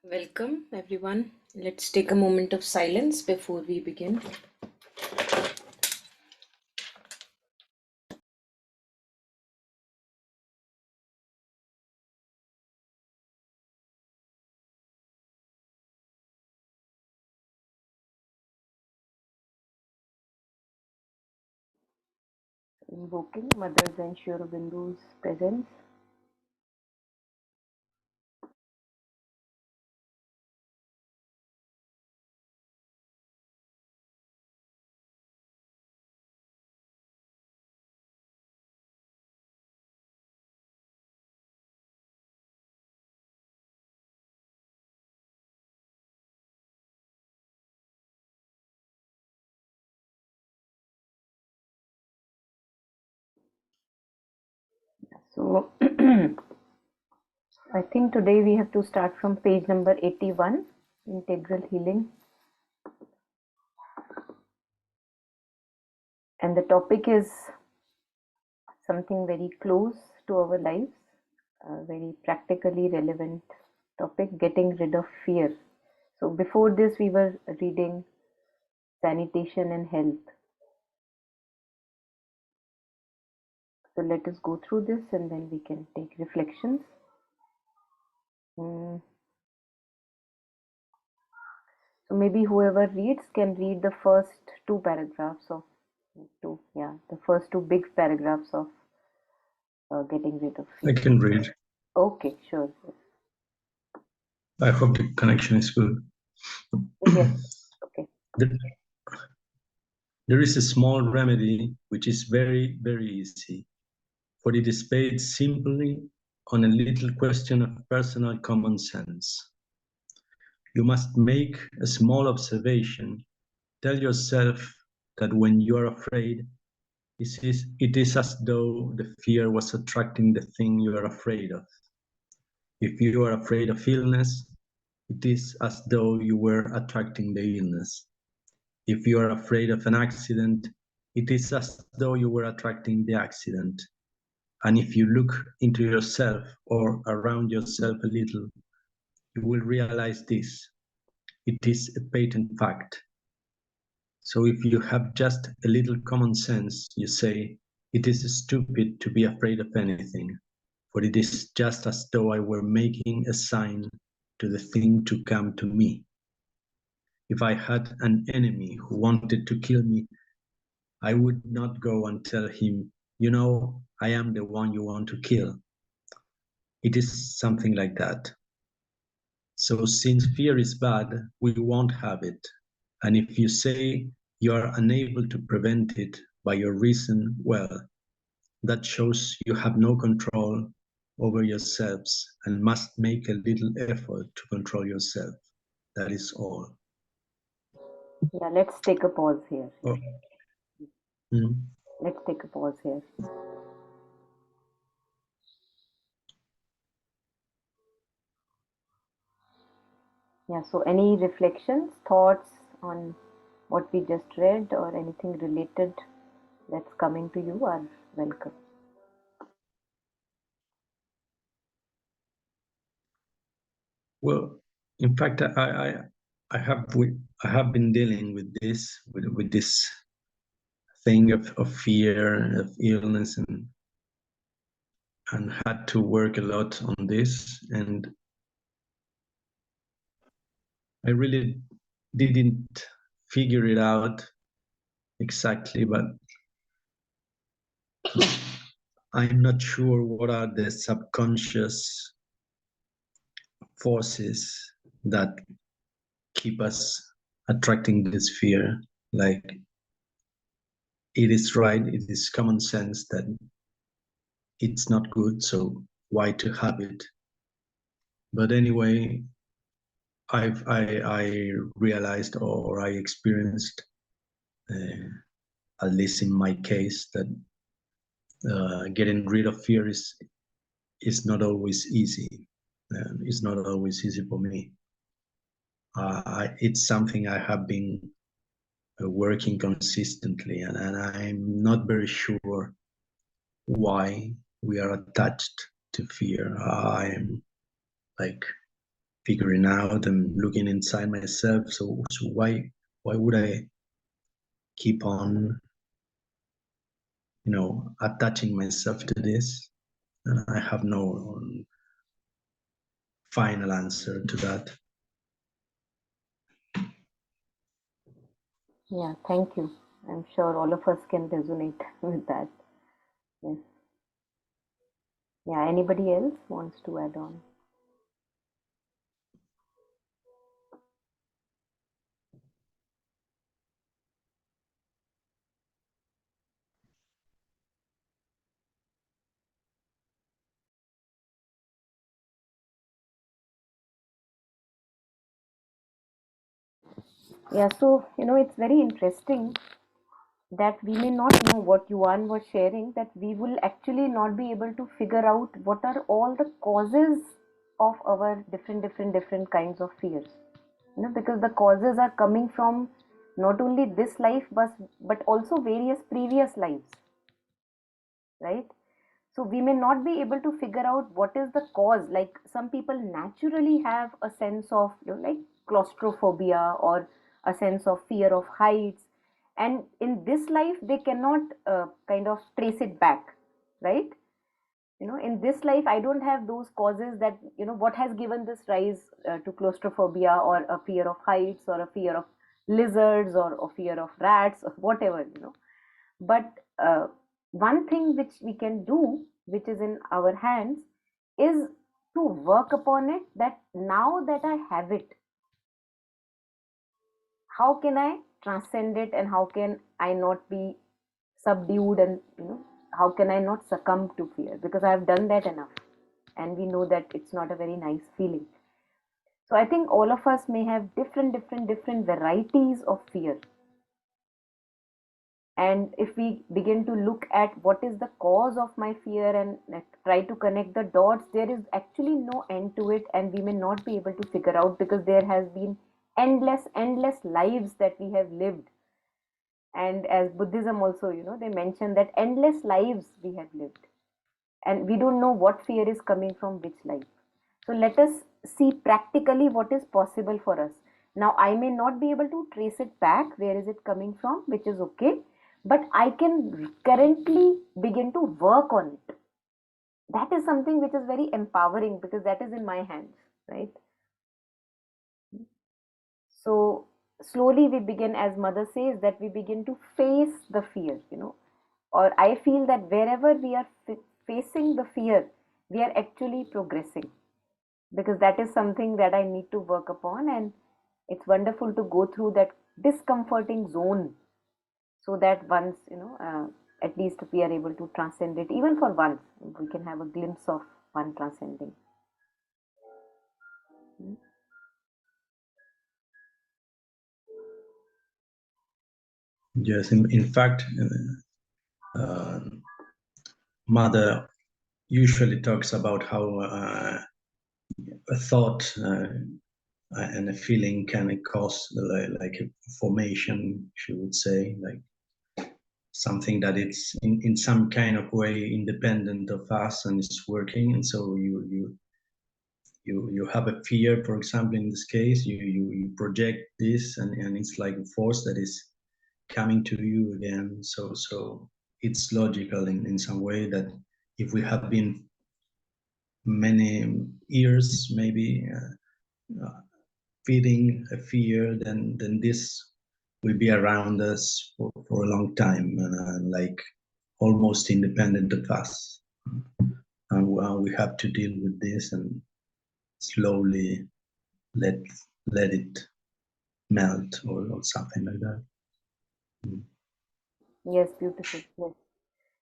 Welcome, everyone. Let's take a moment of silence before we begin. Invoking Mother and Sri Aurobindo's presence. So, I think today we have to start from page number 81, Integral Healing. And the topic is something very close to our lives, a very practically relevant topic, getting rid of fear. So, before this, we were reading sanitation and health. So, let us go through this and then we can take reflections. So maybe whoever reads can read the first two paragraphs of the first two big paragraphs of getting rid of fear. I can read. Okay, sure. I hope the connection is good. Yes. Okay. There is a small remedy which is very, very easy, for it is based simply on a little question of personal common sense. You must make a small observation. Tell yourself that when you are afraid, it is as though the fear was attracting the thing you are afraid of. If you are afraid of illness, it is as though you were attracting the illness. If you are afraid of an accident, it is as though you were attracting the accident. And if you look into yourself or around yourself a little, you will realize this. It is a patent fact. So if you have just a little common sense, you say, it is stupid to be afraid of anything, for it is just as though I were making a sign to the thing to come to me. If I had an enemy who wanted to kill me, I would not go and tell him, you know, I am the one you want to kill. It is something like that. So since fear is bad, we won't have it. And if you say you are unable to prevent it by your reason, well, that shows you have no control over yourselves and must make a little effort to control yourself. That is all. Yeah, let's take a pause here. Oh. Let's take a pause here. Yeah, so any reflections, thoughts on what we just read or anything related that's coming to you are welcome. Well, in fact, I have been dealing with this thing of fear, of illness, and had to work a lot on this. And I really didn't figure it out exactly, but I'm not sure what are the subconscious forces that keep us attracting this fear. Like, it is right, it is common sense that it's not good, so why to have it? But anyway, I realized, or I experienced, at least in my case, that getting rid of fear is not always easy. It's not always easy for me. It's something I have been working consistently, and I'm not very sure why we are attached to fear. I'm like figuring out and looking inside myself. So why would I keep on, attaching myself to this? And I have no final answer to that. Yeah, thank you. I'm sure all of us can resonate with that. Yes. Yeah, anybody else wants to add on? Yeah, so it's very interesting that we may not know what Yuan was sharing, that we will actually not be able to figure out what are all the causes of our different kinds of fears. Because the causes are coming from not only this life but also various previous lives, right? So we may not be able to figure out what is the cause. Like some people naturally have a sense of like claustrophobia or a sense of fear of heights, and in this life they cannot kind of trace it back, right? In this life I don't have those causes that what has given this rise to claustrophobia or a fear of heights or a fear of lizards or a fear of rats or whatever. But one thing which we can do, which is in our hands, is to work upon it, that now that I have it, how can I transcend it, and how can I not be subdued, and how can I not succumb to fear, because I have done that enough, and we know that it's not a very nice feeling. So I think all of us may have different varieties of fear. And if we begin to look at what is the cause of my fear and try to connect the dots, there is actually no end to it, and we may not be able to figure out, because there has been endless lives that we have lived. And as Buddhism also, they mention that endless lives we have lived, and we don't know what fear is coming from which life. So let us see practically what is possible for us. Now, I may not be able to trace it back, where is it coming from, which is okay, but I can currently begin to work on it. That is something which is very empowering, because that is in my hands, right? So slowly we begin, as Mother says, that we begin to face the fear, or I feel that wherever we are facing the fear, we are actually progressing, because that is something that I need to work upon. And it's wonderful to go through that discomforting zone, so that once, at least we are able to transcend it, even for once, we can have a glimpse of one transcending. Yes, in fact, Mother usually talks about how a thought and a feeling can cause like a formation, she would say, like something that it's in some kind of way independent of us and it's working. And so you have a fear, for example, in this case, you project this, and it's like a force that is coming to you again. So it's logical in some way that if we have been many years maybe feeding a fear, then this will be around us for a long time, like almost independent of us. And we have to deal with this and slowly let let it melt, or something like that. Mm. Yes, beautiful.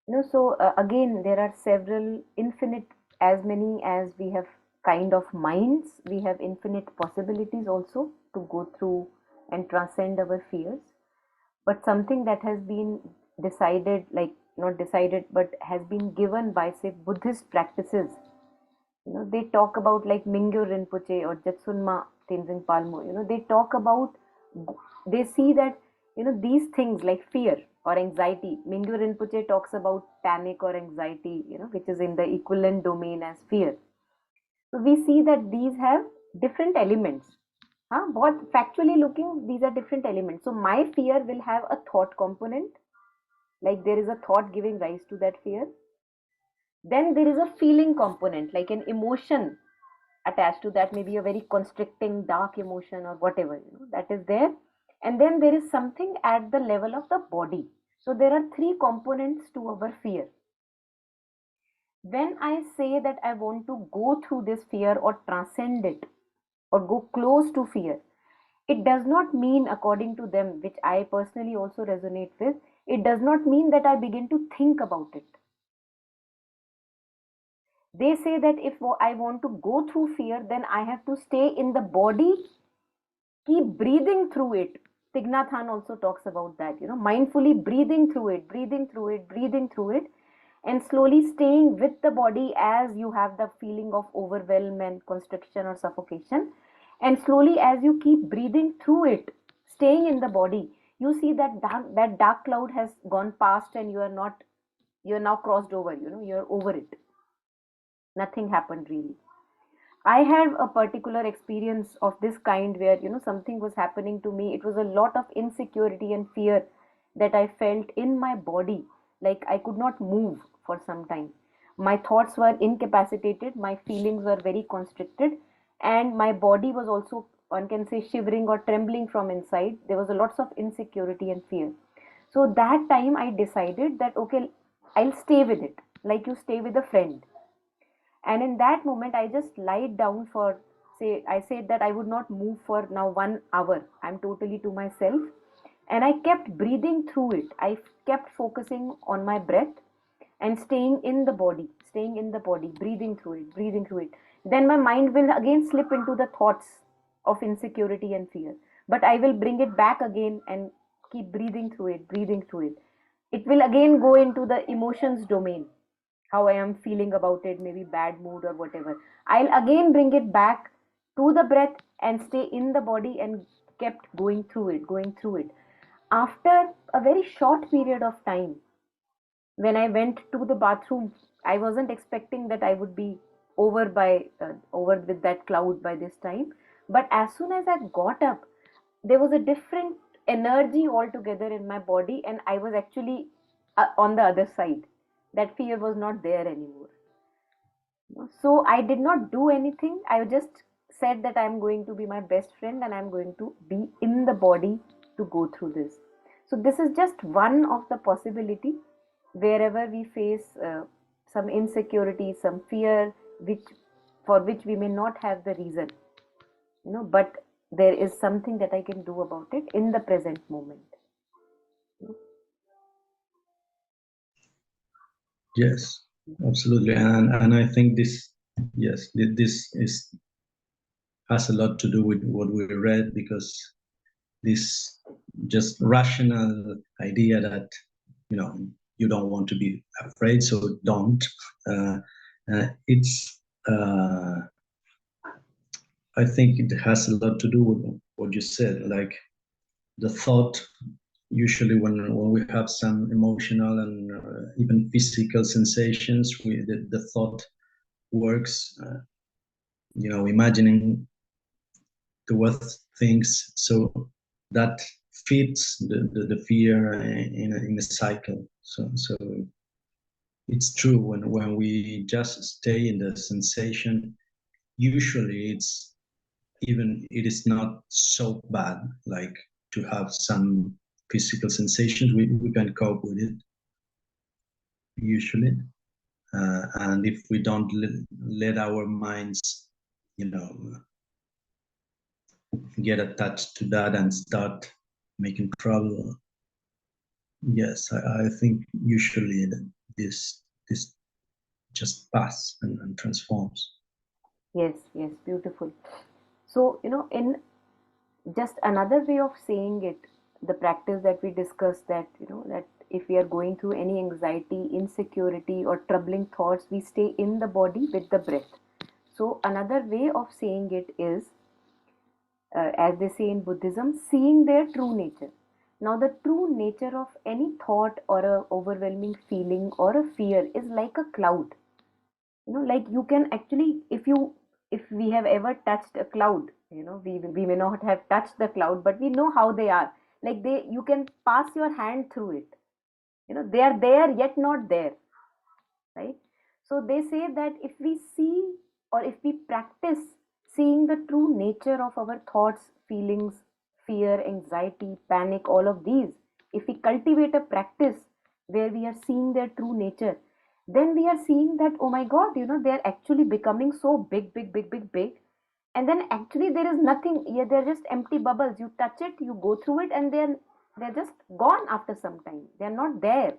Yes. So again, there are several infinite, as many as we have kind of minds, we have infinite possibilities also to go through and transcend our fears. But something that has been decided, like not decided, but has been given by, say, Buddhist practices. They talk about, like Mingyo Rinpoche or Jetsunma Tenzin Palmo. They talk about, they see that these things like fear or anxiety. Mingyo Rinpoche talks about panic or anxiety, which is in the equivalent domain as fear. So we see that these have different elements. Both factually looking, these are different elements. So my fear will have a thought component, like there is a thought giving rise to that fear. Then there is a feeling component, like an emotion attached to that, maybe a very constricting dark emotion or whatever, that is there. And then there is something at the level of the body. So there are three components to our fear. When I say that I want to go through this fear or transcend it or go close to fear, it does not mean, according to them, which I personally also resonate with, it does not mean that I begin to think about it. They say that if I want to go through fear, then I have to stay in the body, keep breathing through it. Thich Nhat Hanh also talks about that, mindfully breathing through it, breathing through it, breathing through it, and slowly staying with the body as you have the feeling of overwhelm and constriction or suffocation. And slowly, as you keep breathing through it, staying in the body, you see that dark cloud has gone past and you are not, you're now crossed over, you're over it. Nothing happened really. I had a particular experience of this kind where, something was happening to me. It was a lot of insecurity and fear that I felt in my body. Like I could not move for some time. My thoughts were incapacitated. My feelings were very constricted. And my body was also, one can say, shivering or trembling from inside. There was a lots of insecurity and fear. So that time I decided that, okay, I'll stay with it. Like you stay with a friend. And in that moment I just lied down for, say, I said that I would not move for now 1 hour. I'm totally to myself. And I kept breathing through it. I kept focusing on my breath and staying in the body, staying in the body, breathing through it, breathing through it. Then my mind will again slip into the thoughts of insecurity and fear, but I will bring it back again and keep breathing through it, breathing through it. It will again go into the emotions domain, how I am feeling about it, maybe bad mood or whatever. I'll again bring it back to the breath and stay in the body and kept going through it, going through it. After a very short period of time, when I went to the bathroom, I wasn't expecting that I would be over with that cloud by this time. But as soon as I got up, there was a different energy altogether in my body, and I was actually on the other side. That fear was not there anymore. So I did not do anything. I just said that I'm going to be my best friend and I'm going to be in the body to go through this. So this is just one of the possibility wherever we face some insecurity, some fear, which for which we may not have the reason, but there is something that I can do about it in the present moment. Yes, absolutely. And I think this, yes, this is has a lot to do with what we read, because this just rational idea that, you know, you don't want to be afraid, so don't. It's I think it has a lot to do with what you said, like the thought. Usually, when we have some emotional and even physical sensations, the thought works. Imagining the worst things, so that fits the fear in a cycle. So it's true, when we just stay in the sensation, usually it is not so bad, like to have some physical sensations. We can cope with it usually. And if we don't let our minds, you know get attached to that and start making trouble, yes, I think usually this just pass and transforms. Yes, yes, beautiful. So, in just another way of saying it, the practice that we discussed, that that if we are going through any anxiety, insecurity or troubling thoughts, we stay in the body with the breath. So another way of saying it is, as they say in Buddhism, seeing their true nature. Now the true nature of any thought or a overwhelming feeling or a fear is like a cloud. Like you can actually, if you if we have ever touched a cloud, we may not have touched the cloud, but we know how they are. Like, you can pass your hand through it. They are there yet not there, right? So they say that if we see, or if we practice seeing the true nature of our thoughts, feelings, fear, anxiety, panic, all of these, if we cultivate a practice where we are seeing their true nature, then we are seeing that, oh my god, they are actually becoming so big, big, big, big, big. And then actually there is nothing. Yeah, they're just empty bubbles. You touch it, you go through it, and they're just gone after some time. They're not there.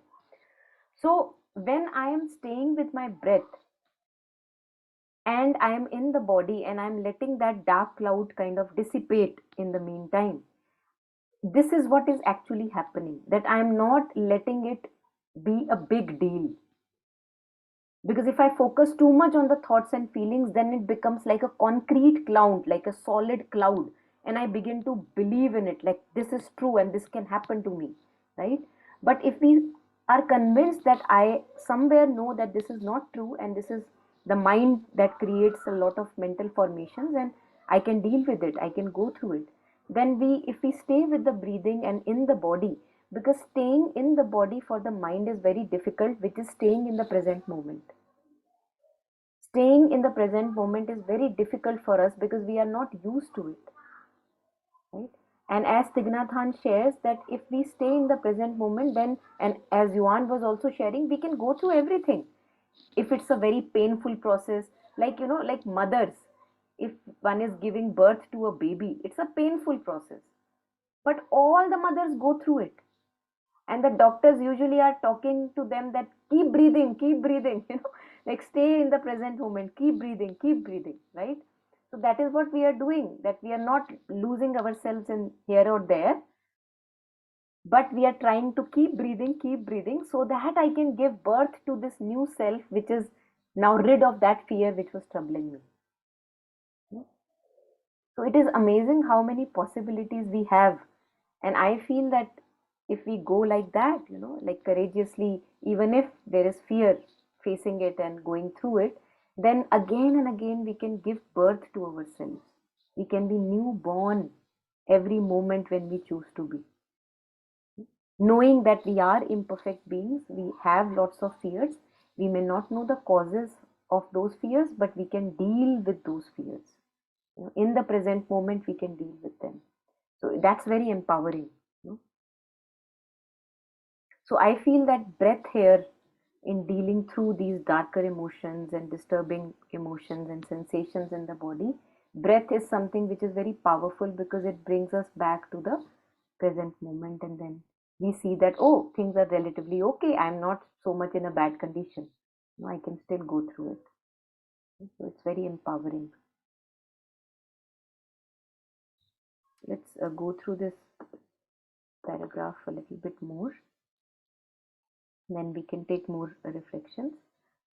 So when I am staying with my breath and I am in the body and I'm letting that dark cloud kind of dissipate in the meantime, this is what is actually happening. That I'm not letting it be a big deal. Because if I focus too much on the thoughts and feelings, then it becomes like a concrete cloud, like a solid cloud. And I begin to believe in it, like this is true and this can happen to me, right? But if we are convinced that I somewhere know that this is not true and this is the mind that creates a lot of mental formations, and I can deal with it, I can go through it, then if we stay with the breathing and in the body, because staying in the body for the mind is very difficult, which is staying in the present moment. Staying in the present moment is very difficult for us because we are not used to it, right? And as Tighnathan shares that if we stay in the present moment, then, and as Yuan was also sharing, we can go through everything. If it's a very painful process, like, like mothers, if one is giving birth to a baby, it's a painful process, but all the mothers go through it. And the doctors usually are talking to them that keep breathing, like stay in the present moment, keep breathing, right? So that is what we are doing, that we are not losing ourselves in here or there, but we are trying to keep breathing, so that I can give birth to this new self, which is now rid of that fear which was troubling me. So it is amazing how many possibilities we have. And I feel that if we go like that, like courageously, even if there is fear, facing it and going through it, then again and again we can give birth to ourselves. We can be newborn every moment when we choose to be. Knowing that we are imperfect beings, we have lots of fears. We may not know the causes of those fears, but we can deal with those fears. In the present moment, we can deal with them. So that's very empowering. you know. So I feel that breath here, in dealing through these darker emotions and disturbing emotions and sensations in the body, breath is something which is very powerful because it brings us back to the present moment, and then we see that, oh, things are relatively okay. I'm not so much in a bad condition. I can still go through it. So it's very empowering. Let's go through this paragraph a little bit more. Then we can take more reflections.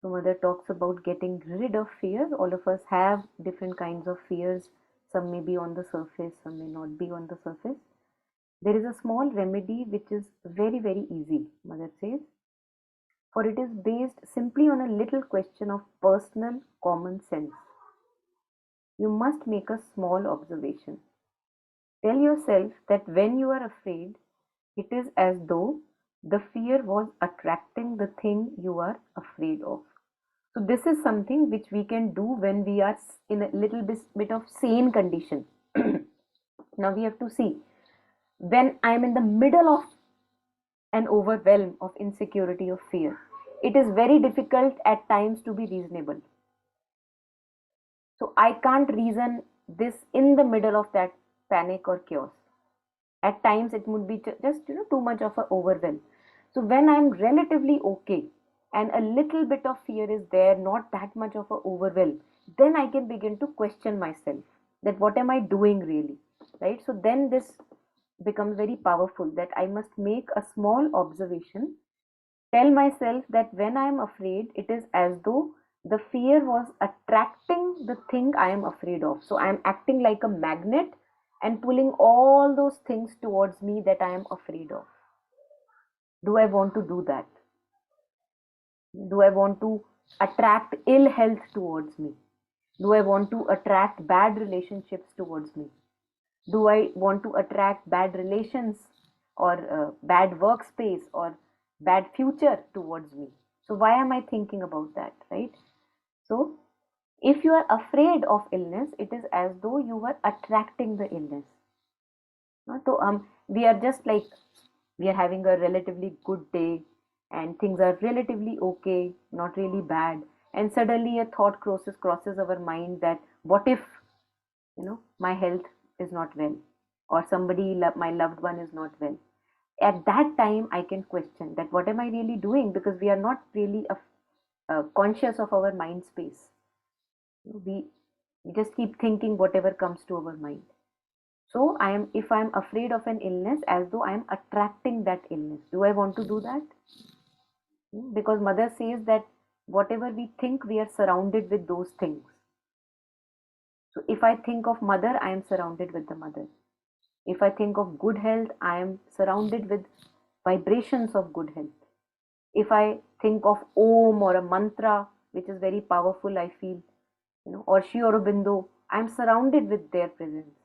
So Mother talks about getting rid of fear. All of us have different kinds of fears. Some may be on the surface, some may not be on the surface. There is a small remedy which is very, very easy, Mother says, for it is based simply on a little question of personal common sense. You must make a small observation. Tell yourself that when you are afraid, it is as though the fear was attracting the thing you are afraid of. So this is something which we can do when we are in a little bit of sane condition. Now we have to see, when I am in the middle of an overwhelm of insecurity, of fear, it is very difficult at times to be reasonable. So I can't reason this in the middle of that panic or chaos. At times it would be just too much of an overwhelm. So when I'm relatively okay and a little bit of fear is there, not that much of a overwhelm, then I can begin to question myself, that what am I doing really, right? So then this becomes very powerful, that I must make a small observation. Tell myself that when I am afraid, it is as though the fear was attracting the thing I am afraid of. So I am acting like a magnet and pulling all those things towards me that I am afraid of. Do I want to do that? Do I want to attract ill health towards me? Do I want to attract bad relationships towards me? Do I want to attract bad relations or bad workspace or bad future towards me? So, why am I thinking about that, right? So, if you are afraid of illness, it is as though you were attracting the illness. So we are just like we are having a relatively good day and things are relatively okay, not really bad. And suddenly a thought crosses our mind that what if my health is not well or my loved one is not well. At that time, I can question that what am I really doing because we are not really conscious of our mind space. We just keep thinking whatever comes to our mind. So if I'm afraid of an illness, as though I'm attracting that illness. Do I want to do that? Because mother says that whatever we think, we are surrounded with those things. So if I think of mother, I am surrounded with the mother. If I think of good health, I am surrounded with vibrations of good health. If I think of Om or a mantra, which is very powerful, I feel, or Sri Aurobindo, I am surrounded with their presence.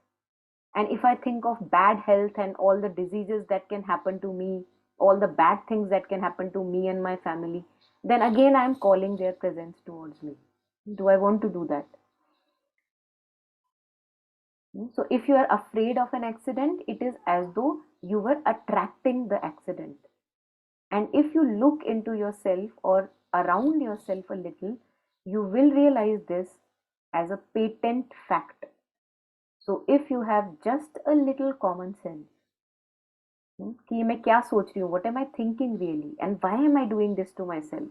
And if I think of bad health and all the diseases that can happen to me, all the bad things that can happen to me and my family, then again I am calling their presence towards me. Do I want to do that? So if you are afraid of an accident, it is as though you were attracting the accident. And if you look into yourself or around yourself a little, you will realize this as a patent fact. So if you have just a little common sense, कि मैं क्या सोच रही हूँ, what am I thinking really, and why am I doing this to myself?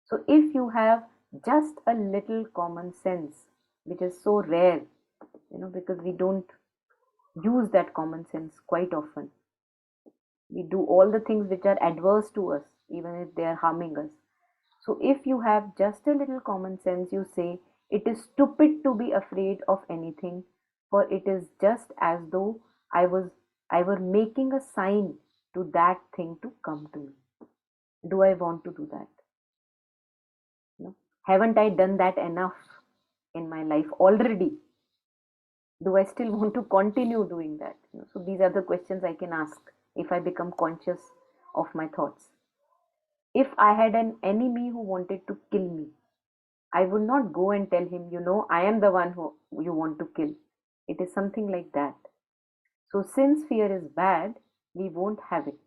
So if you have just a little common sense, which is so rare, because we don't use that common sense quite often. We do all the things which are adverse to us, even if they are harming us. So if you have just a little common sense, you say, it is stupid to be afraid of anything, for it is just as though I were making a sign to that thing to come to me. Do I want to do that? No. Haven't I done that enough in my life already? Do I still want to continue doing that? So these are the questions I can ask if I become conscious of my thoughts. If I had an enemy who wanted to kill me, I would not go and tell him, I am the one who you want to kill. It is something like that. So, since fear is bad, we won't have it.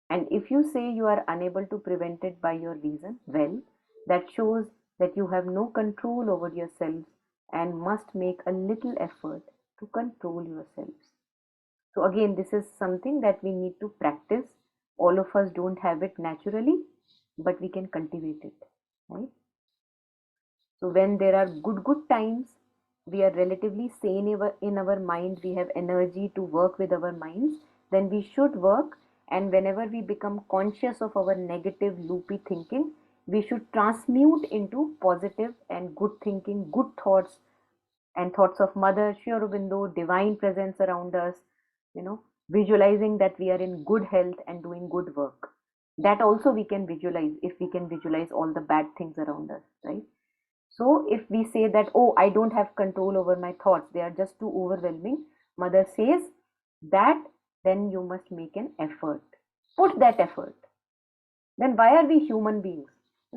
And if you say you are unable to prevent it by your reason, well, that shows that you have no control over yourselves and must make a little effort to control yourselves. So, again, this is something that we need to practice. All of us don't have it naturally, but we can cultivate it, right? So when there are good times, we are relatively sane in our mind, we have energy to work with our minds, then we should work. And whenever we become conscious of our negative loopy thinking, we should transmute into positive and good thinking, good thoughts, and thoughts of Mother, Sri Aurobindo, divine presence around us, visualizing that we are in good health and doing good work. That also we can visualize if we can visualize all the bad things around us, right? So if we say that, oh, I don't have control over my thoughts, they are just too overwhelming, mother says that then you must make an effort. Put that effort. Then why are we human beings?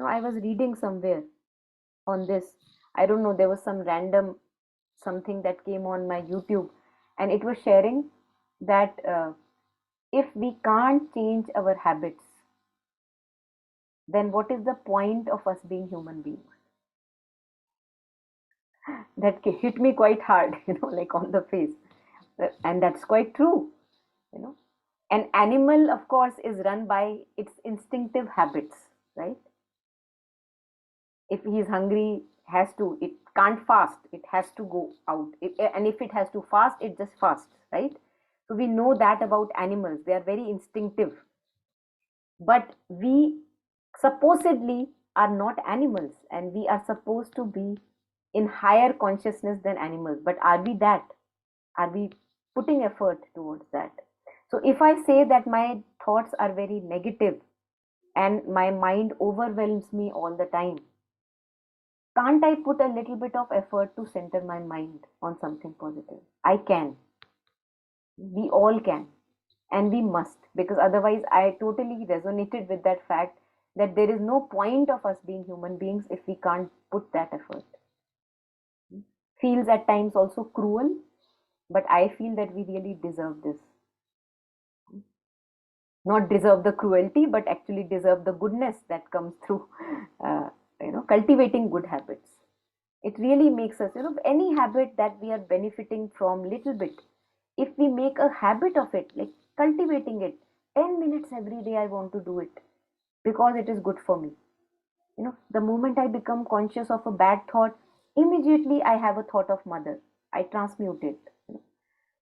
I was reading somewhere on this. I don't know, there was some random something that came on my YouTube, and it was sharing that if we can't change our habits, then what is the point of us being human beings? That hit me quite hard, like on the face. And that's quite true. You know, an animal, of course, is run by its instinctive habits, right? If he's hungry, it can't fast, it has to go out. And if it has to fast, it just fasts, right? So we know that about animals, they are very instinctive. But we supposedly are not animals, and we are supposed to be in higher consciousness than animals. But are we that? Are we putting effort towards that? So if I say that my thoughts are very negative and my mind overwhelms me all the time, Can't I put a little bit of effort to center my mind on something positive? I can. We all can. And we must. Because otherwise, I totally resonated with that fact that there is no point of us being human beings if we can't put that effort. Feels at times also cruel, but I feel that we really deserve this. Not deserve the cruelty, but actually deserve the goodness that comes through, uh, cultivating good habits. It really makes us, any habit that we are benefiting from little bit, if we make a habit of it, like cultivating it, 10 minutes every day I want to do it because it is good for me. The moment I become conscious of a bad thought, immediately I have a thought of mother. I transmute it.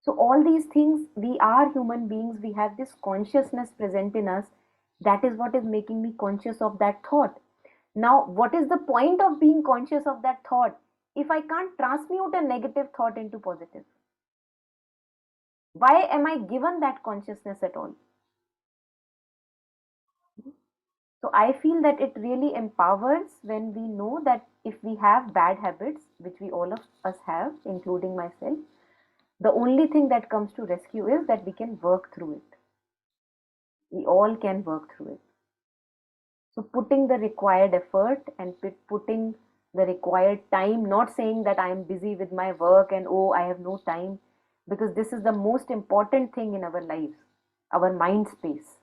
So all these things, we are human beings, we have this consciousness present in us. That is what is making me conscious of that thought. Now, what is the point of being conscious of that thought if I can't transmute a negative thought into positive? Why am I given that consciousness at all? So I feel that it really empowers when we know that if we have bad habits, which we all of us have, including myself, the only thing that comes to rescue is that we can work through it. We all can work through it. So putting the required effort and putting the required time, not saying that I am busy with my work and oh, I have no time, because this is the most important thing in our lives, our mind space.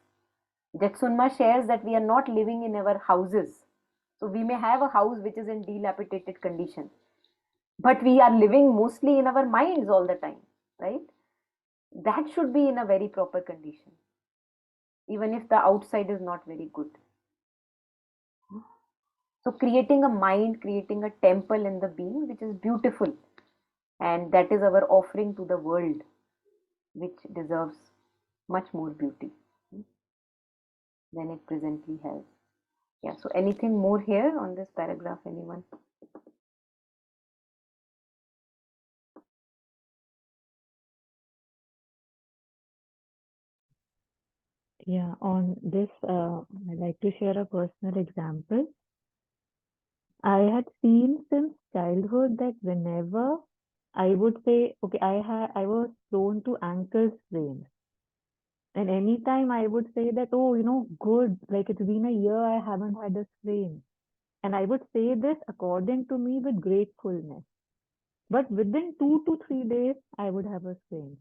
Jetsunma shares that we are not living in our houses. So we may have a house which is in dilapidated condition, but we are living mostly in our minds all the time, right? That should be in a very proper condition, even if the outside is not very good. So creating a mind, creating a temple in the being, which is beautiful. And that is our offering to the world, which deserves much more beauty than it presently has. Yeah, so anything more here on this paragraph, anyone? Yeah, on this, I'd like to share a personal example. I had seen since childhood that whenever I would say, okay, I was prone to ankle sprains. And anytime I would say that, oh, good, like it's been a year I haven't had a sprain. And I would say this according to me with gratefulness. But within 2 to 3 days, I would have a sprain.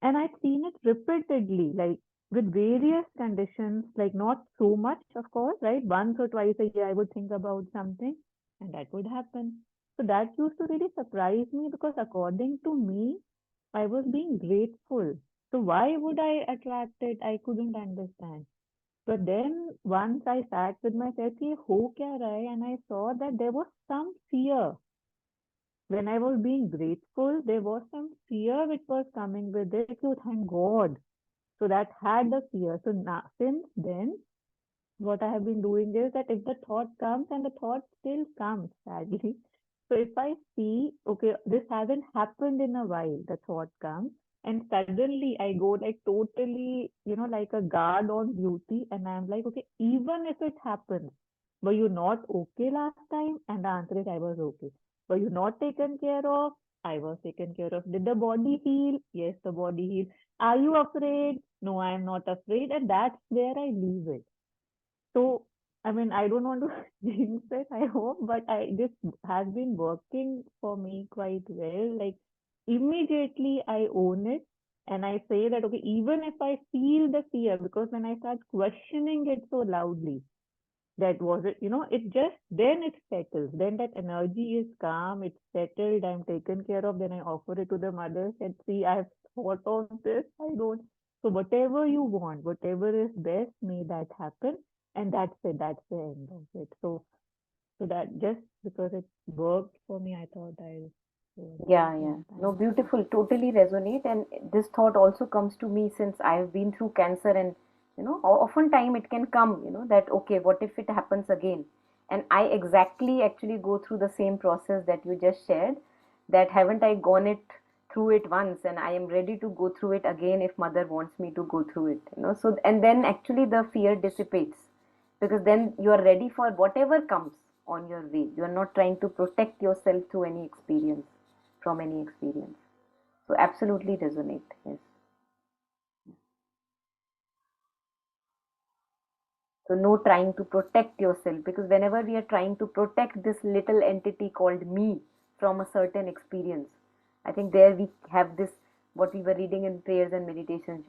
And I've seen it repeatedly, like with various conditions, like not so much, of course, right? Once or twice a year, I would think about something, and that would happen. So that used to really surprise me because, according to me, I was being grateful. So why would I attract it? I couldn't understand. But then once I sat with myself, "Ye ho kya raha hai?" And I saw that there was some fear when I was being grateful, there was some fear which was coming with it. Oh, thank God. So that had the fear. So now, since then, what I have been doing is that if the thought comes, and the thought still comes, sadly. So if I see, okay, this hasn't happened in a while, the thought comes, and suddenly I go like totally, like a guard on duty, and I'm like, okay, even if it happens, were you not okay last time? And the answer is I was okay. Were you not taken care of? I was taken care of. Did the body heal? Yes, the body healed. Are you afraid? No, I am not afraid. And that's where I leave it. So, I mean, I don't want to jinx it, I hope, but this has been working for me quite well. Like, immediately I own it and I say that, okay, even if I feel the fear, because when I start questioning it so loudly, that was it, it just, then it settles. Then that energy is calm, it's settled, I'm taken care of. Then I offer it to the mother, said, see, I've thought of this. I don't. So whatever you want, whatever is best, may that happen. And that's it. That's the end of it. So that just because it worked for me, I thought I'll share that. Yeah, Yeah, yeah. No, thanks. beautiful. Totally resonate. And this thought also comes to me since I've been through cancer, and often time it can come, that okay, what if it happens again? And I exactly actually go through the same process that you just shared. That haven't I gone it through it once, and I am ready to go through it again if mother wants me to go through it. So and then actually the fear dissipates because then you are ready for whatever comes. on your way. You are not trying to protect yourself through any experience, from any experience. So absolutely resonate. Yes. So no trying to protect yourself, because whenever we are trying to protect this little entity called me from a certain experience, I think there we have this, what we were reading in prayers and meditations,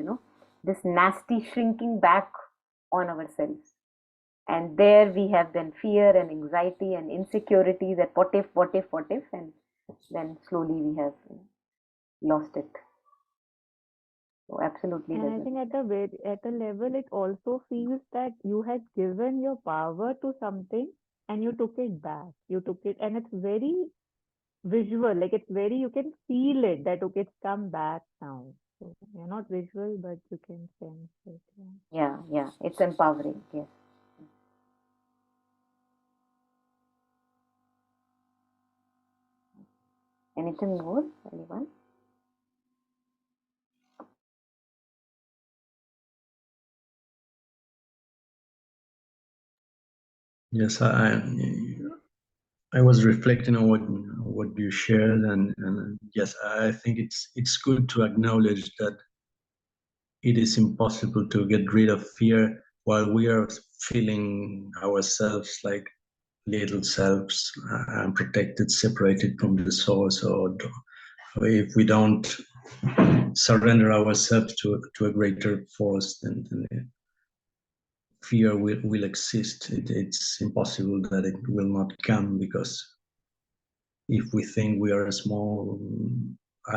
this nasty shrinking back on ourselves. And there we have then fear and anxiety and insecurity, that what if, and then slowly we have lost it. So absolutely And I resonate. think at a level, it also feels that you had given your power to something and you took it back. You took it, and it's very visual. Like it's very, you can feel it that okay, it's come back now. So you're not visual, but you can sense it. Yeah. Yeah, it's empowering. Yes. Anything more? Anyone? Yes, I was reflecting on what you shared, and yes, I think it's good to acknowledge that it is impossible to get rid of fear while we are feeling ourselves like little selves, unprotected, separated from the source, or if we don't surrender ourselves to a greater force, then fear will exist. It's impossible that it will not come, because if we think we are a small,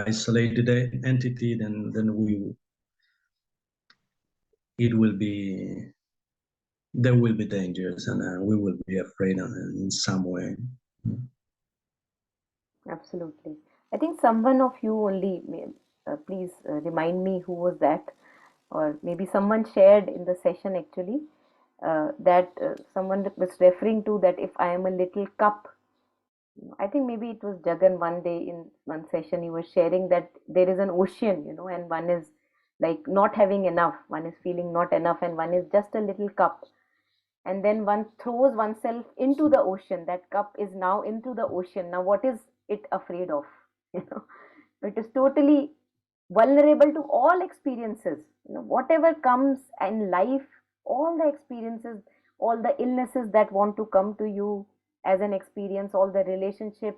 isolated entity, then it will be there will be dangers, and we will be afraid in some way. Absolutely. I think someone of you only, please remind me who was that, or maybe someone shared in the session actually, that someone was referring to that if I am a little cup. I think maybe it was Jagan one day in one session, he was sharing that there is an ocean, and one is like not having enough, one is feeling not enough, and one is just a little cup. And then one throws oneself into the ocean. That cup is now into the ocean. Now, what is it afraid of? You know, it is totally vulnerable to all experiences. Whatever comes in life, all the experiences, all the illnesses that want to come to you as an experience, all the relationship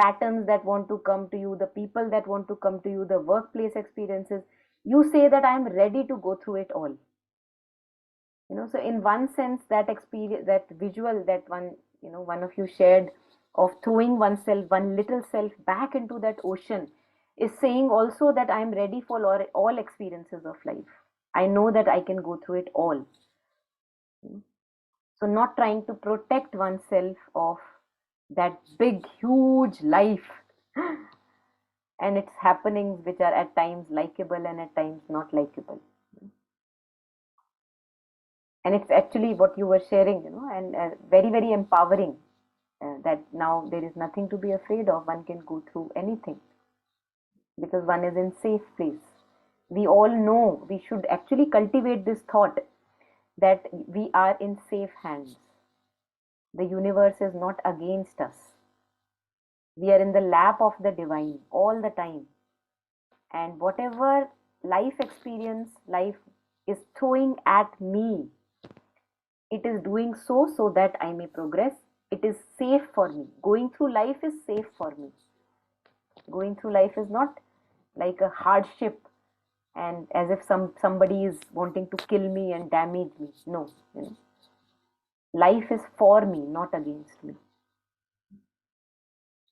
patterns that want to come to you, the people that want to come to you, the workplace experiences. You say that I am ready to go through it all. So in one sense, that experience, that visual, that one of you shared, of throwing oneself, one little self, back into that ocean, is saying also that I am ready for all experiences of life. I know that I can go through it all. So not trying to protect oneself of that big huge life and its happenings, which are at times likable and at times not likable. And it's actually what you were sharing, and very, very empowering, that now there is nothing to be afraid of. One can go through anything because one is in safe place. We all know we should actually cultivate this thought that we are in safe hands. The universe is not against us. We are in the lap of the divine all the time. And whatever life experience life is throwing at me, it is doing so that I may progress. It is safe for me. Going through life is safe for me. Going through life is not like a hardship and as if somebody is wanting to kill me and damage me. No, life is for me, not against me.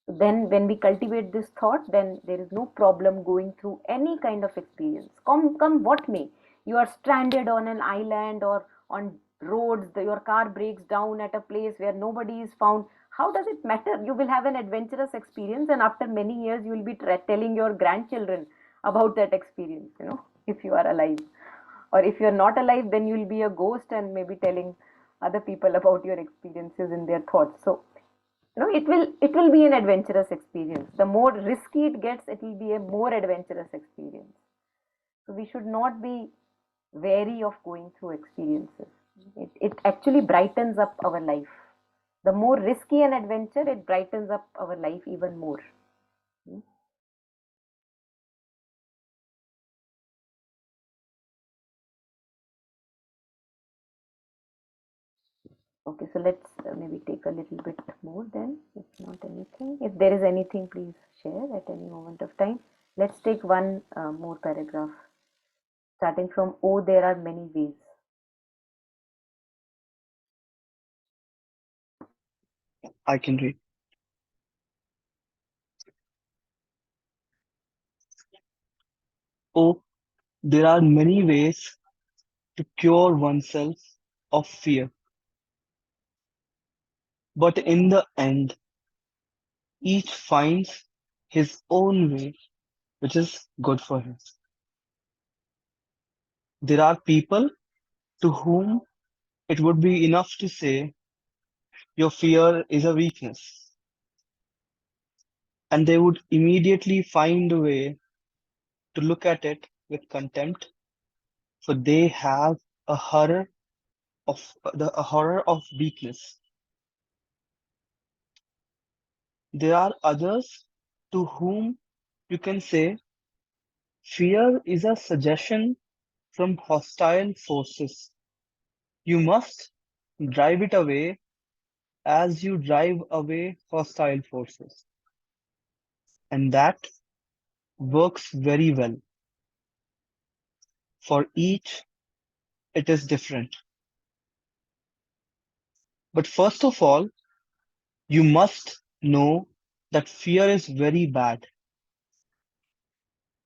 Then when we cultivate this thought, then there is no problem going through any kind of experience, come what may. You are stranded on an island or on roads, your car breaks down at a place where nobody is found. How does it matter? You will have an adventurous experience, and after many years you will be telling your grandchildren about that experience, if you are alive. Or if you're not alive, then you'll be a ghost and maybe telling other people about your experiences in their thoughts. So it will be an adventurous experience. The more risky it gets, it will be a more adventurous experience. So we should not be wary of going through experiences. It actually brightens up our life. The more risky an adventure, it brightens up our life even more. Okay, so let's maybe take a little bit more then, if not anything. If there is anything, please share at any moment of time. Let's take one more paragraph, starting from, oh, there are many ways. I can read. Oh, there are many ways to cure oneself of fear, but in the end, each finds his own way, which is good for him. There are people to whom it would be enough to say, your fear is a weakness, and they would immediately find a way to look at it with contempt, for they have a horror a horror of weakness. There are others to whom you can say, fear is a suggestion from hostile forces. You must drive it away as you drive away hostile forces. And that works very well. For each, it is different. But first of all, you must know that fear is very bad.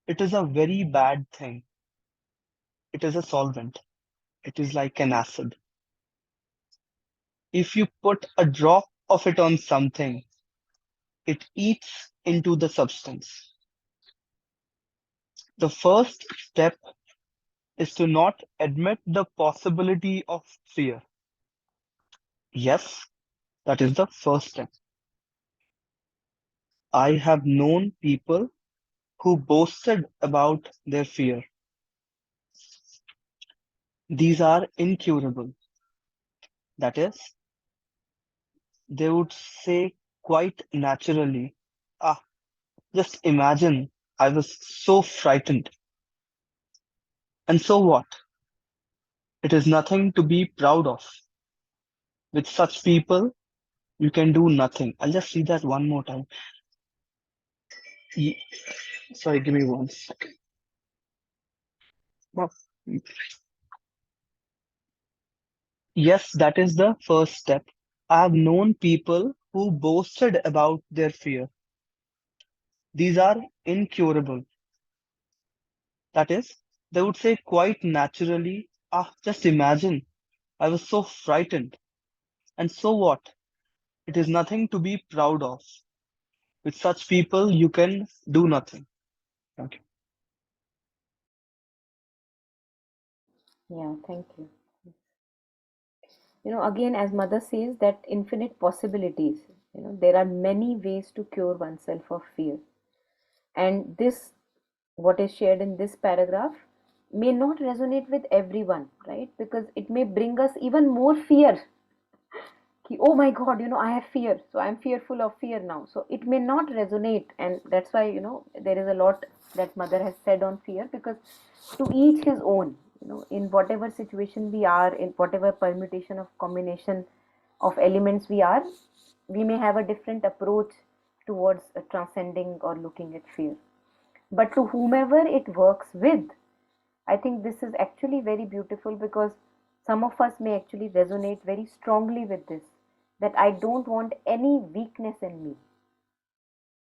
It is a very bad thing. It is a solvent. It is like an acid. If you put a drop of it on something, it eats into the substance. The first step is to not admit the possibility of fear. Yes, that is the first step. I have known people who boasted about their fear. These are incurable. That is, they would say quite naturally, ah, just imagine, I was so frightened. And so what? It is nothing to be proud of. With such people, you can do nothing. I'll just read that one more time. Ye- Sorry, give me 1 second. Wow. Yes, that is the first step. I have known people who boasted about their fear. These are incurable. That is, they would say quite naturally, ah, just imagine, I was so frightened. And so what? It is nothing to be proud of. With such people, you can do nothing. Thank you. Yeah, thank you. Again, as Mother says, that infinite possibilities. There are many ways to cure oneself of fear. And this, what is shared in this paragraph, may not resonate with everyone, right? Because it may bring us even more fear. Oh my God, I have fear, so I'm fearful of fear now. So it may not resonate, and that's why there is a lot that Mother has said on fear, because to each his own. In whatever situation we are, in whatever permutation of combination of elements we may have a different approach towards transcending or looking at fear. But to whomever it works with, I think this is actually very beautiful, because some of us may actually resonate very strongly with this, that I don't want any weakness in me.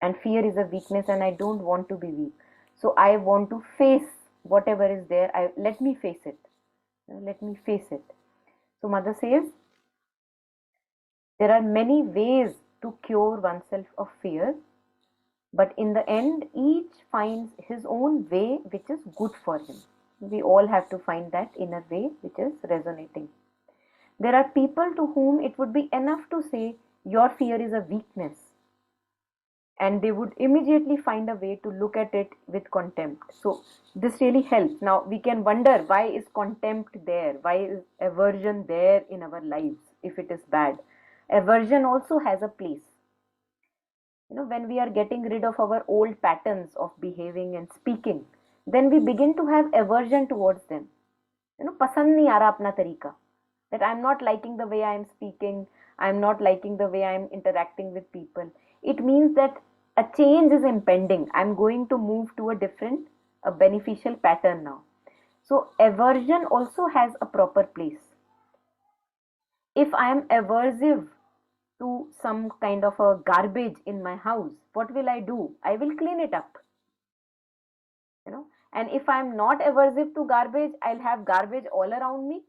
And fear is a weakness, and I don't want to be weak. So I want to face whatever is there. Let me face it. Let me face it. So Mother says there are many ways to cure oneself of fear, but in the end, each finds his own way which is good for him. We all have to find that inner way which is resonating. There are people to whom it would be enough to say, your fear is a weakness, and they would immediately find a way to look at it with contempt. So, this really helps. Now, we can wonder, why is contempt there? Why is aversion there in our lives if it is bad? Aversion also has a place. When we are getting rid of our old patterns of behaving and speaking, then we begin to have aversion towards them. पसंद नहीं आ रहा अपना तरीका, that I'm not liking the way I'm speaking, I'm not liking the way I'm interacting with people. It means that a change is impending. I'm going to move to a different, a beneficial pattern now. So aversion also has a proper place. If I am aversive to some kind of a garbage in my house, what will I do? I will clean it up. And if I'm not aversive to garbage, I'll have garbage all around me,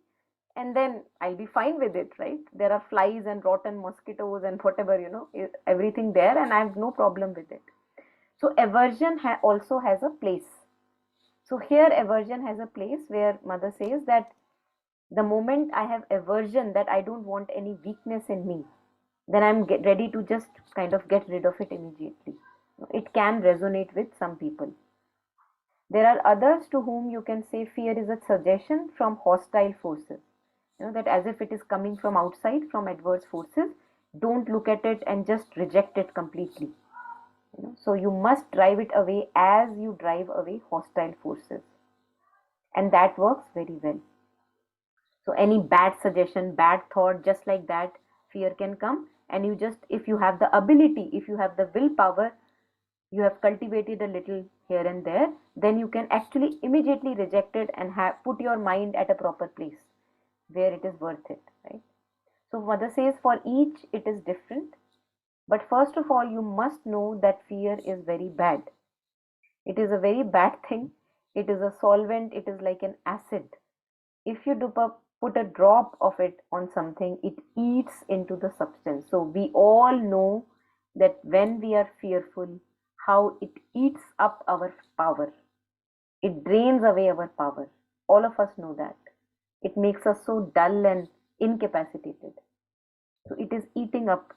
and then I'll be fine with it, right? There are flies and rotten mosquitoes and whatever, everything there, and I have no problem with it. So aversion also has a place. So here aversion has a place where mother says that the moment I have aversion, that I don't want any weakness in me, then I'm ready to just kind of get rid of it immediately. It can resonate with some people. There are others to whom you can say fear is a suggestion from hostile forces. That as if it is coming from outside, from adverse forces. Don't look at it and just reject it completely. So you must drive it away as you drive away hostile forces. And that works very well. So any bad suggestion, bad thought, just like that, fear can come. And you just, if you have the ability, if you have the willpower, you have cultivated a little here and there, then you can actually immediately reject it and put your mind at a proper place where it is worth it, right? So mother says for each it is different. But first of all, you must know that fear is very bad. It is a very bad thing. It is a solvent. It is like an acid. If you put a drop of it on something, it eats into the substance. So we all know that when we are fearful, how it eats up our power. It drains away our power. All of us know that. It makes us so dull and incapacitated. So it is eating up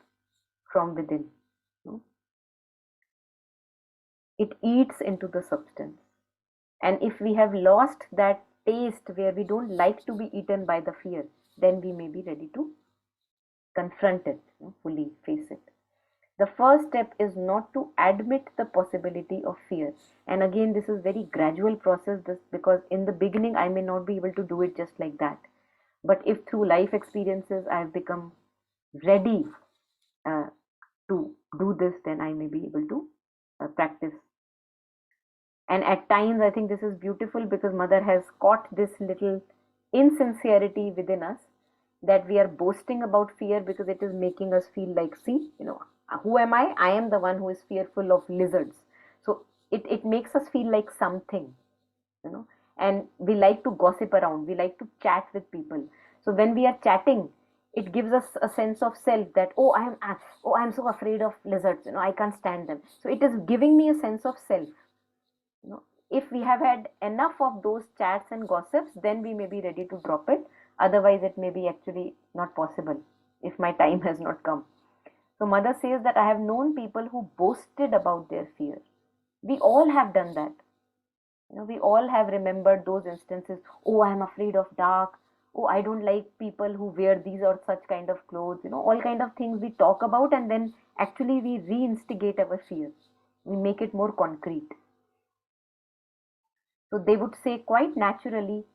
from within. It eats into the substance. And if we have lost that taste where we don't like to be eaten by the fear, then we may be ready to confront it, fully face it. The first step is not to admit the possibility of fear. And again, this is very gradual process, because in the beginning I may not be able to do it just like that. But if through life experiences I have become ready to do this, then I may be able to practice. And at times I think this is beautiful, because mother has caught this little insincerity within us, that we are boasting about fear because it is making us feel like, see, who am I? I am the one who is fearful of lizards. So it makes us feel like something, and we like to gossip around, we like to chat with people. So when we are chatting, it gives us a sense of self, that I'm so afraid of lizards, I can't stand them. So it is giving me a sense of self. If we have had enough of those chats and gossips, then we may be ready to drop it. Otherwise it may be actually not possible if my time has not come. So mother says that I have known people who boasted about their fear. We all have done that. We all have remembered those instances. Oh, I'm afraid of dark. Oh, I don't like people who wear these or such kind of clothes. All kind of things we talk about, and then actually we reinstigate our fear. We make it more concrete. So they would say quite naturally,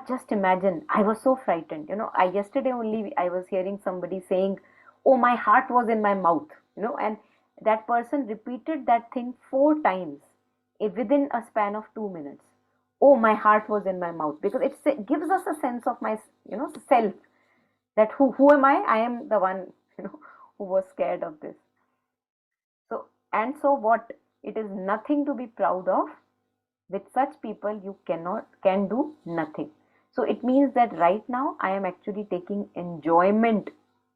just imagine, I was so frightened. Yesterday only I was hearing somebody saying, oh, my heart was in my mouth, and that person repeated that thing 4 times within a span of 2 minutes. Oh, my heart was in my mouth, because it gives us a sense of my, self, that who am I? I am the one, who was scared of this. So what? It is nothing to be proud of. With such people, you can do nothing. So it means that right now I am actually taking enjoyment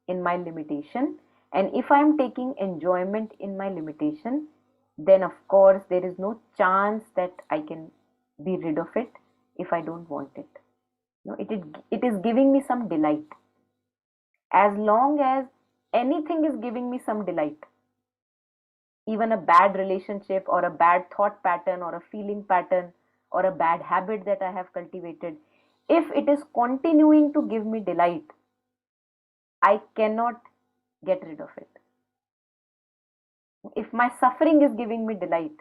in my limitation. And if I am taking enjoyment in my limitation, then of course there is no chance that I can be rid of it if I don't want it. It is giving me some delight. As long as anything is giving me some delight, even a bad relationship or a bad thought pattern or a feeling pattern or a bad habit that I have cultivated, if it is continuing to give me delight, I cannot get rid of it. If my suffering is giving me delight,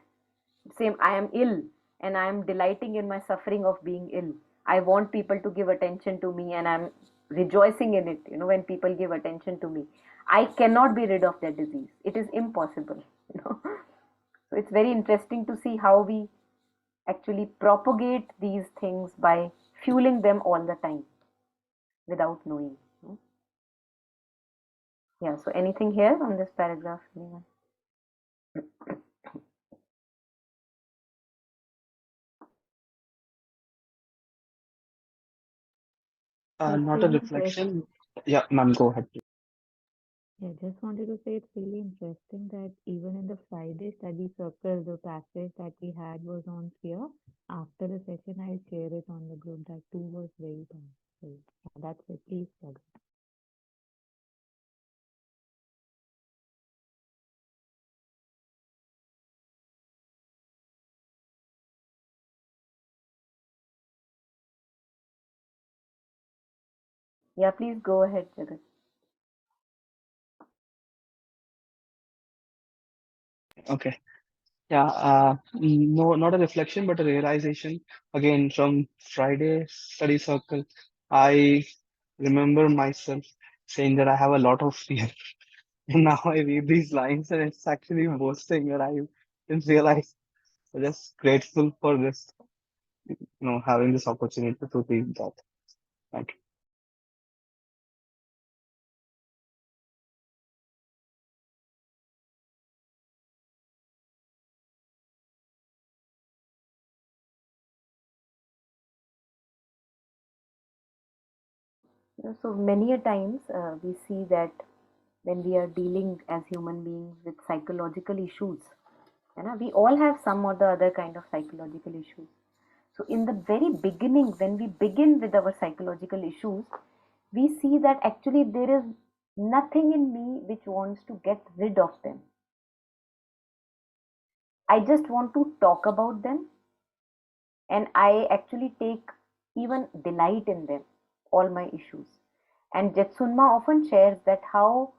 same, I am ill and I am delighting in my suffering of being ill. I want people to give attention to me and I'm rejoicing in it, when people give attention to me. I cannot be rid of that disease. It is impossible, you know. So it's very interesting to see how we actually propagate these things by fueling them all the time without knowing. Yeah, so anything here on this paragraph? Anyone? It's Not a really interesting. reflection. Yeah, ma'am, go ahead. Yeah, just wanted to say it's really interesting that even in the Friday study circle, the passage that we had was on fear. After the session, I'll share it on the group. That too was very powerful. Yeah, that's it. Please, Jagat. Yeah, please go ahead, Jagat. Okay. Yeah, no, not a reflection, but a realization. Again, from Friday study circle, I remember myself saying that I have a lot of fear. And now I read these lines and it's actually boasting that I didn't realize. I'm just grateful for this, having this opportunity to read that. Thank you. So many a times we see that when we are dealing as human beings with psychological issues, we all have some or the other kind of psychological issues. So in the very beginning, when we begin with our psychological issues, we see that actually there is nothing in me which wants to get rid of them. I just want to talk about them, and I actually take even delight in them, all my issues. And Jetsunma often shares that how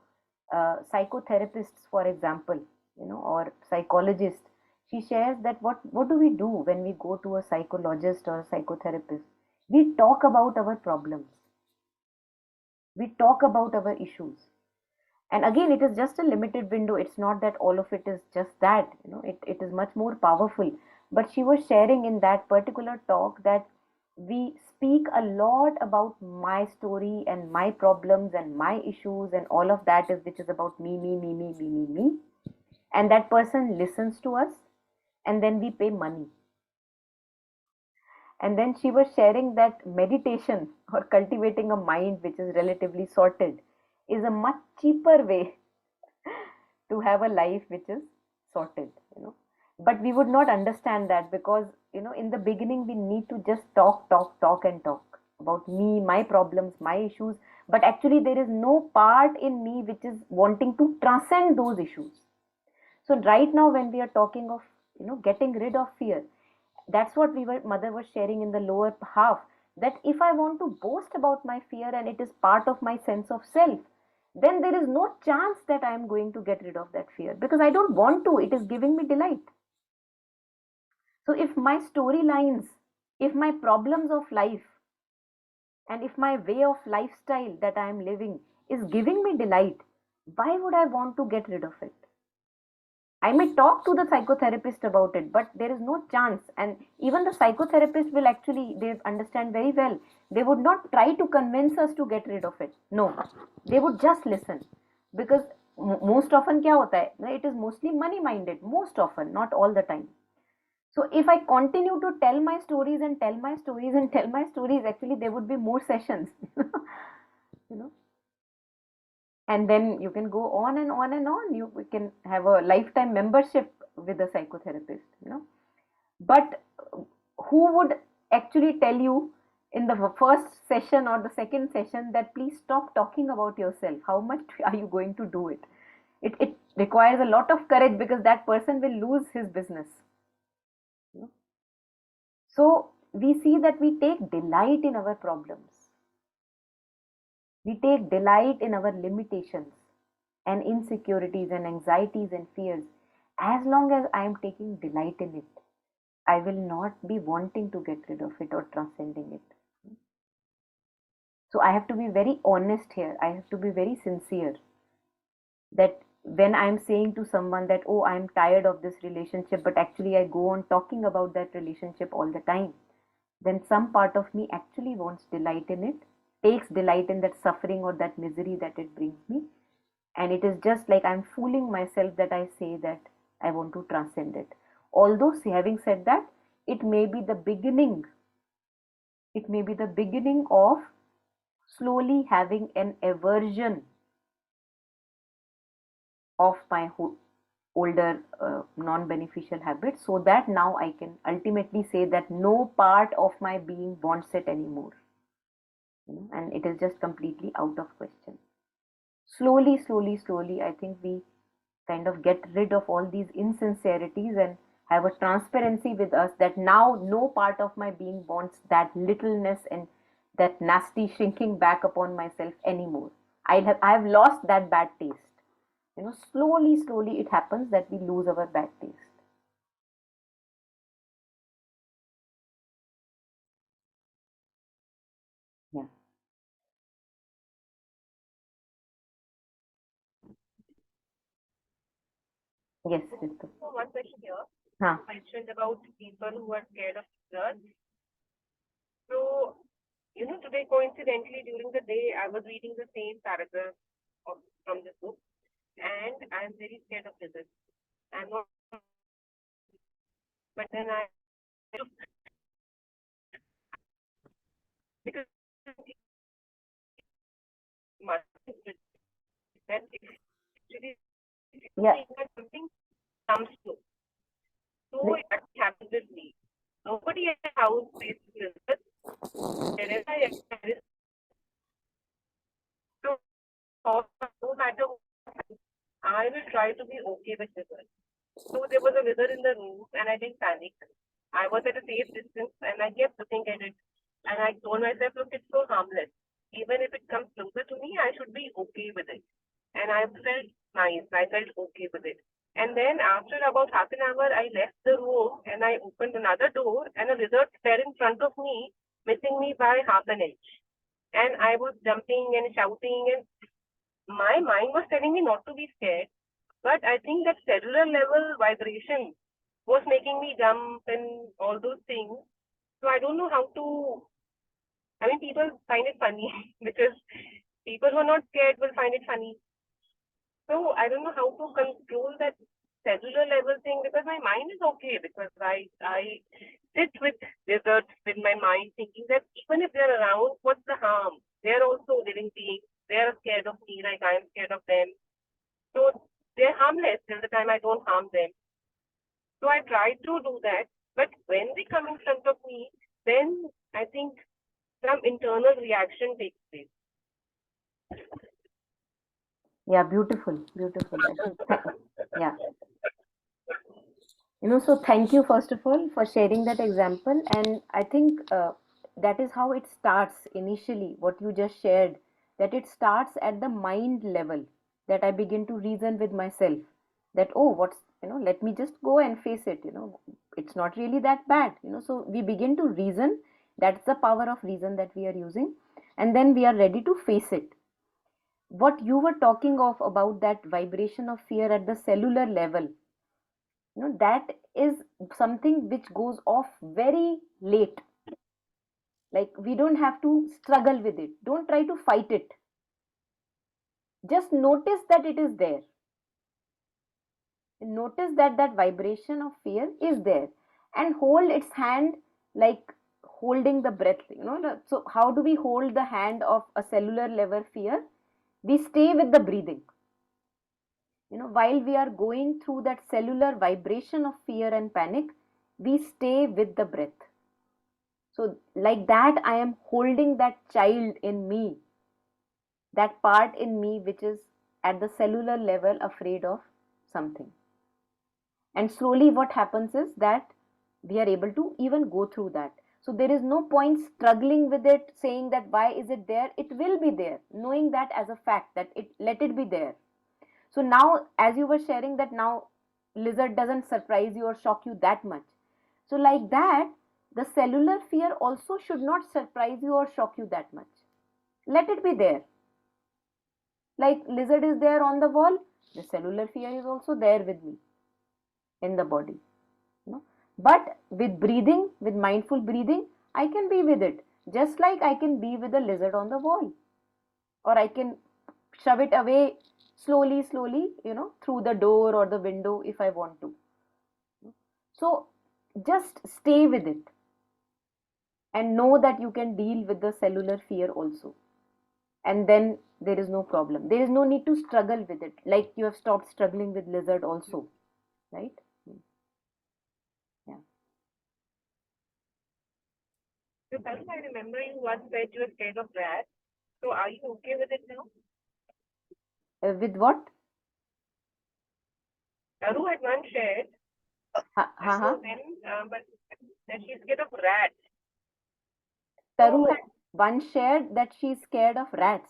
psychotherapists, for example, or psychologists, she shares that what do we do when we go to a psychologist or a psychotherapist? We talk about our problems, we talk about our issues. And again, it is just a limited window. It's not that all of it is just that, it is much more powerful. But she was sharing in that particular talk that we speak a lot about my story and my problems and my issues and all of that is which is about me, and that person listens to us, and then we pay money. And then she was sharing that meditation or cultivating a mind which is relatively sorted is a much cheaper way to have a life which is sorted. But we would not understand that because in the beginning we need to just talk and talk about me, my problems, my issues. But actually there is no part in me which is wanting to transcend those issues. So right now when we are talking of getting rid of fear, that's what mother was sharing in the lower half, that if I want to boast about my fear and it is part of my sense of self, then there is no chance that I am going to get rid of that fear because I don't want to. It is giving me delight. So if my storylines, if my problems of life, and if my way of lifestyle that I am living is giving me delight, why would I want to get rid of it? I may talk to the psychotherapist about it, but there is no chance. And even the psychotherapist will actually, they understand very well. They would not try to convince us to get rid of it. No, they would just listen. Because most often, kya hota hai? It is mostly money minded, most often, not all the time. So if I continue to tell my stories and tell my stories and tell my stories, actually, there would be more sessions. you know and then you can go on and on and on. You can have a lifetime membership with a psychotherapist. But who would actually tell you in the first session or the second session that please stop talking about yourself? How much are you going to do it? It requires a lot of courage because that person will lose his business. So we see that we take delight in our problems, we take delight in our limitations, and insecurities and anxieties and fears, as long as I am taking delight in it, I will not be wanting to get rid of it or transcending it. So I have to be very honest here. I have to be very sincere that when I'm saying to someone that, oh, I'm tired of this relationship, but actually I go on talking about that relationship all the time, then some part of me actually wants delight in it, takes delight in that suffering or that misery that it brings me. And it is just like I'm fooling myself that I say that I want to transcend it. Although, having said that, it may be the beginning, it may be the beginning of slowly having an aversion of my older non-beneficial habits, so that now I can ultimately say that no part of my being wants it anymore, and it is just completely out of question. Slowly, slowly, slowly, I think we kind of get rid of all these insincerities and have a transparency with us that now no part of my being wants that littleness and that nasty shrinking back upon myself anymore. I have lost that bad taste. Slowly, slowly it happens that we lose our bad taste. Yeah. Yes, Ritu. So one question here. Huh. You mentioned about people who are scared of floods. So, today coincidentally during the day I was reading the same paragraph from this book, and I'm very scared of lizards. I'm not, but then I because much that actually Yeah. something comes to. So it happens with me. Nobody at the house faces lizards. Wherever I am, so no matter what, I will try to be okay with lizards. So there was a lizard in the room, and I didn't panic. I was at a safe distance, and I kept looking at it. And I told myself, look, it's so harmless. Even if it comes closer to me, I should be okay with it. And I felt nice. I felt okay with it. And then after about half an hour, I left the room and I opened another door, and a lizard fell in front of me, missing me by half an inch. And I was jumping and shouting, and my mind was telling me not to be scared. But I think that cellular level vibration was making me jump and all those things. So I don't know how to. I mean, people find it funny because people who are not scared will find it funny. So I don't know how to control that cellular level thing because my mind is okay because I sit with deserts with my mind thinking that even if they're around, what's the harm? They're also living beings. They're scared of me like I'm scared of them. So they're harmless till the time I don't harm them. So I try to do that. But when they come in front of me, then I think some internal reaction takes place. Yeah, beautiful, beautiful. Yeah. So thank you first of all for sharing that example. And I think that is how it starts initially, what you just shared, that it starts at the mind level, that I begin to reason with myself that, oh, let me just go and face it. It's not really that bad. So we begin to reason. That's the power of reason that we are using. And then we are ready to face it. What you were talking of about that vibration of fear at the cellular level, that is something which goes off very late. Like, we don't have to struggle with it, don't try to fight it, just notice that it is there. Notice that that vibration of fear is there, and hold its hand, like holding the breath. So how do we hold the hand of a cellular level fear? We stay with the breathing. While we are going through that cellular vibration of fear and panic, we stay with the breath. So, like that, I am holding that child in me, that part in me which is at the cellular level afraid of something. And slowly, what happens is that we are able to even go through that. So, there is no point struggling with it, saying that why is it there? It will be there, knowing that as a fact, that let it be there. So now, as you were sharing that now lizard doesn't surprise you or shock you that much. So like that, the cellular fear also should not surprise you or shock you that much. Let it be there. Like lizard is there on the wall, the cellular fear is also there with me in the body. You know? But with breathing, with mindful breathing, I can be with it. Just like I can be with the lizard on the wall. Or I can shove it away slowly, slowly, through the door or the window if I want to. So just stay with it and know that you can deal with the cellular fear also. And then there is no problem. There is no need to struggle with it. Like you have stopped struggling with lizard also, right? Yeah. So, Taru, I remember you once said you were scared of rats. So, are you okay with it now? With what? Taru had once shared, Ha, ha, ha. but that she's scared of rats. Taru So, had once shared that she's scared of rats.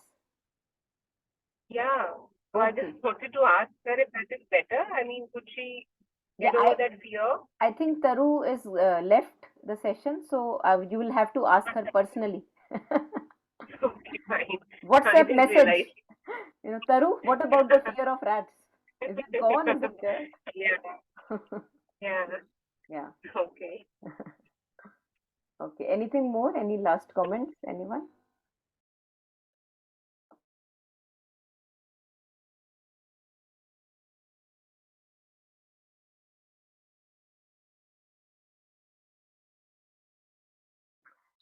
yeah. So, I Okay. just wanted to ask her if that is better. I mean, could she Yeah, get over that fear? I think Taru is left the session, so you will have to ask her personally. Okay, fine. I WhatsApp didn't message. realize. Taru, what about the fear of rats? Is it gone? Is it there? Yeah. Yeah. Yeah. Okay. Okay. Anything more? Any last comments? Anyone?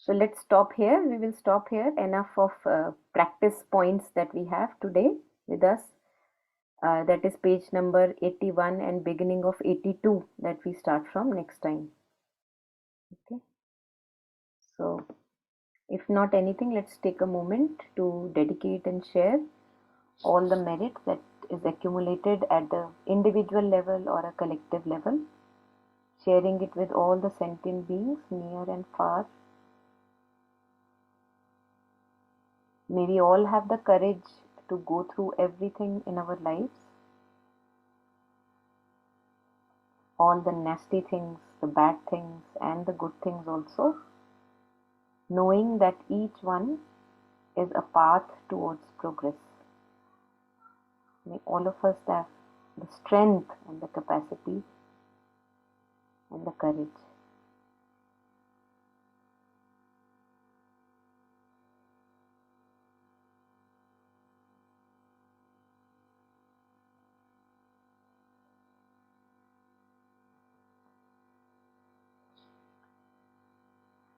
So let's stop here. We will stop here. Enough of practice points that we have today with us. That is page number 81 and beginning of 82 that we start from next time. Okay. So if not anything, let's take a moment to dedicate and share all the merit that is accumulated at the individual level or a collective level, sharing it with all the sentient beings near and far. May we all have the courage to go through everything in our lives, all the nasty things, the bad things, and the good things also, knowing that each one is a path towards progress. May all of us have the strength and the capacity and the courage.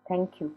Thank you.